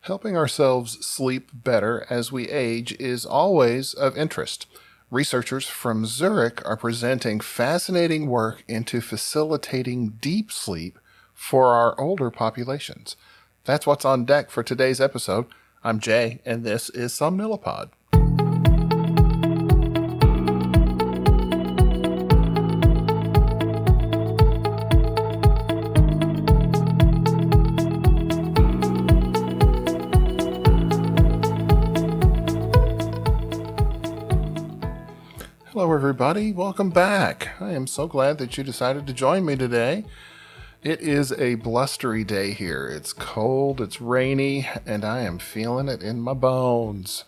Helping ourselves sleep better as we age is always of interest. Researchers from Zurich are presenting fascinating work into facilitating deep sleep for our older populations. That's what's on deck for today's episode. I'm Jay, and this is Somnilopod. Hello, everybody. Welcome back. I am so glad that you decided to join me today. It is a blustery day here. It's cold, it's rainy, and I am feeling it in my bones.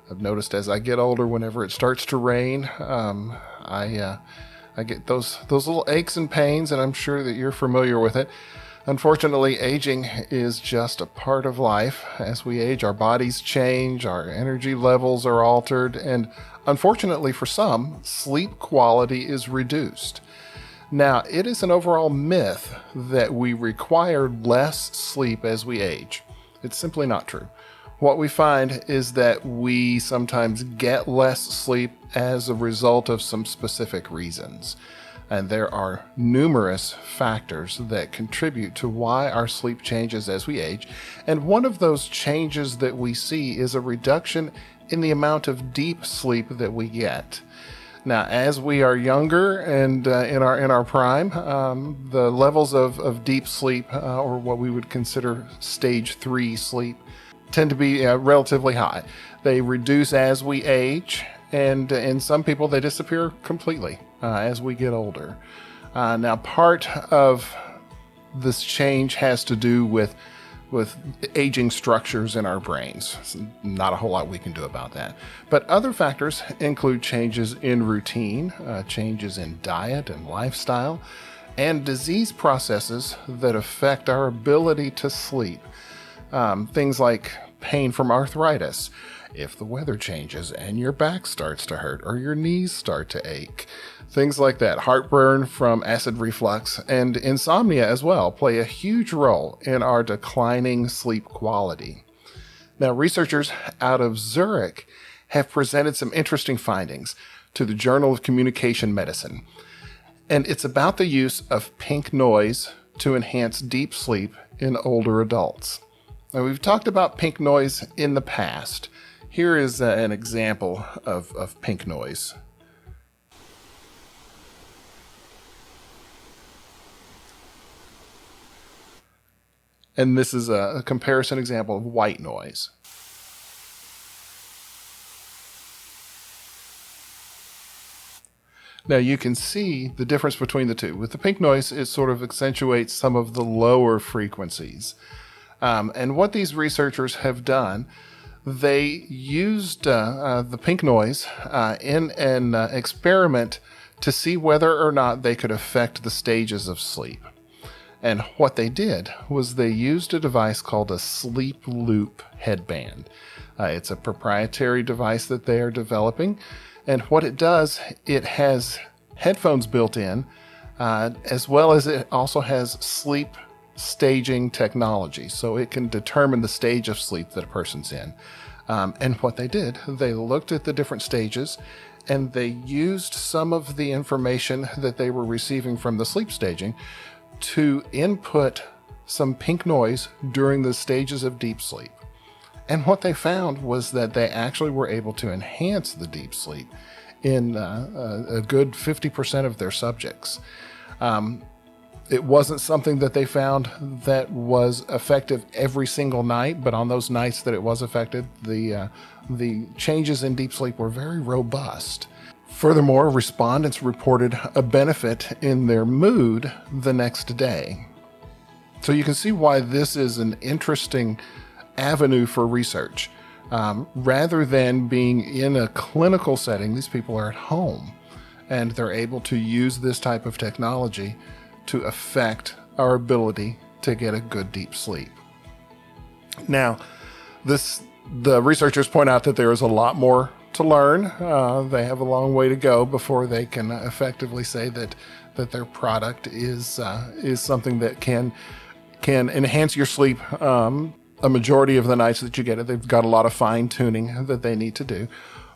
I've noticed as I get older, whenever it starts to rain, I get those little aches and pains, and I'm sure that you're familiar with it. Unfortunately, aging is just a part of life. As we age, our bodies change, our energy levels are altered, and unfortunately for some, sleep quality is reduced. Now, it is an overall myth that we require less sleep as we age. It's simply not true. What we find is that we sometimes get less sleep as a result of some specific reasons. And there are numerous factors that contribute to why our sleep changes as we age. And one of those changes that we see is a reduction in the amount of deep sleep that we get. Now, as we are younger and in our prime, the levels of deep sleep, or what we would consider stage 3 sleep, tend to be relatively high. They reduce as we age, and in some people they disappear completely as we get older. Now, part of this change has to do with aging structures in our brains. Not a whole lot we can do about that. But other factors include changes in routine, changes in diet and lifestyle, and disease processes that affect our ability to sleep. Things like pain from arthritis, if the weather changes and your back starts to hurt or your knees start to ache. Things like that. Heartburn from acid reflux and insomnia as well play a huge role in our declining sleep quality. Now, researchers out of Zurich have presented some interesting findings to the Journal of Communication Medicine. And it's about the use of pink noise to enhance deep sleep in older adults. Now, we've talked about pink noise in the past. Here is an example of pink noise. And this is a comparison example of white noise. Now you can see the difference between the two. With the pink noise, it sort of accentuates some of the lower frequencies. And what these researchers have done, they used the pink noise in an experiment to see whether or not they could affect the stages of sleep. And what they did was they used a device called a sleep loop headband. It's a proprietary device that they are developing. And what it does, it has headphones built in, as well as it also has sleep staging technology. So it can determine the stage of sleep that a person's in. And what they did, they looked at the different stages and they used some of the information that they were receiving from the sleep staging to input some pink noise during the stages of deep sleep. And what they found was that they actually were able to enhance the deep sleep in a good 50% of their subjects. It wasn't something that they found that was effective every single night, but on those nights that it was effective, the changes in deep sleep were very robust. Furthermore, respondents reported a benefit in their mood the next day. So you can see why this is an interesting avenue for research. Rather than being in a clinical setting, these people are at home, and they're able to use this type of technology to affect our ability to get a good deep sleep. Now, the researchers point out that there is a lot more to learn. They have a long way to go before they can effectively say that their product is something that can enhance your sleep a majority of the nights that you get it. They've got a lot of fine tuning that they need to do.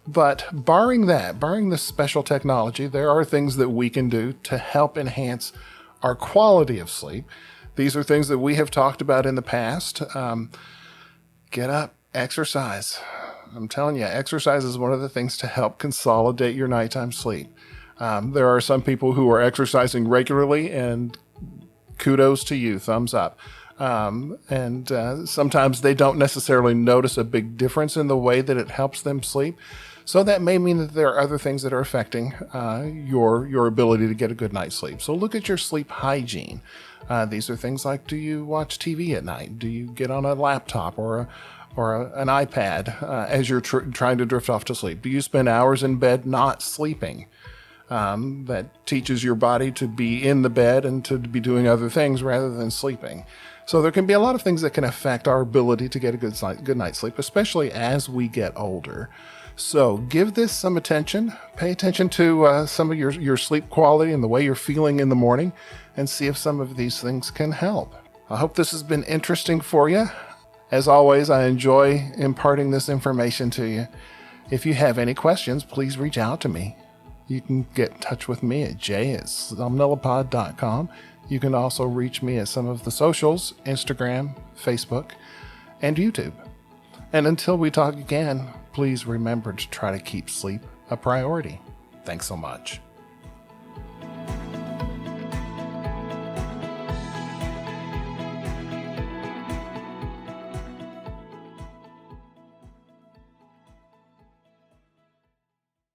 But barring this special technology, there are things that we can do to help enhance our quality of sleep. These are things that we have talked about in the past. Get up, exercise. I'm telling you, exercise is one of the things to help consolidate your nighttime sleep. There are some people who are exercising regularly, and kudos to you, thumbs up. Sometimes they don't necessarily notice a big difference in the way that it helps them sleep. So that may mean that there are other things that are affecting your ability to get a good night's sleep. So look at your sleep hygiene. These are things like, do you watch TV at night? Do you get on a laptop or an iPad as you're trying to drift off to sleep? Do you spend hours in bed not sleeping? That teaches your body to be in the bed and to be doing other things rather than sleeping. So there can be a lot of things that can affect our ability to get a good night's sleep, especially as we get older. So give this some attention. Pay attention to some of your sleep quality and the way you're feeling in the morning, and see if some of these things can help. I hope this has been interesting for you. As always, I enjoy imparting this information to you. If you have any questions, please reach out to me. You can get in touch with me at j@somnilopod.com. You can also reach me at some of the socials, Instagram, Facebook, and YouTube. And until we talk again, please remember to try to keep sleep a priority. Thanks so much.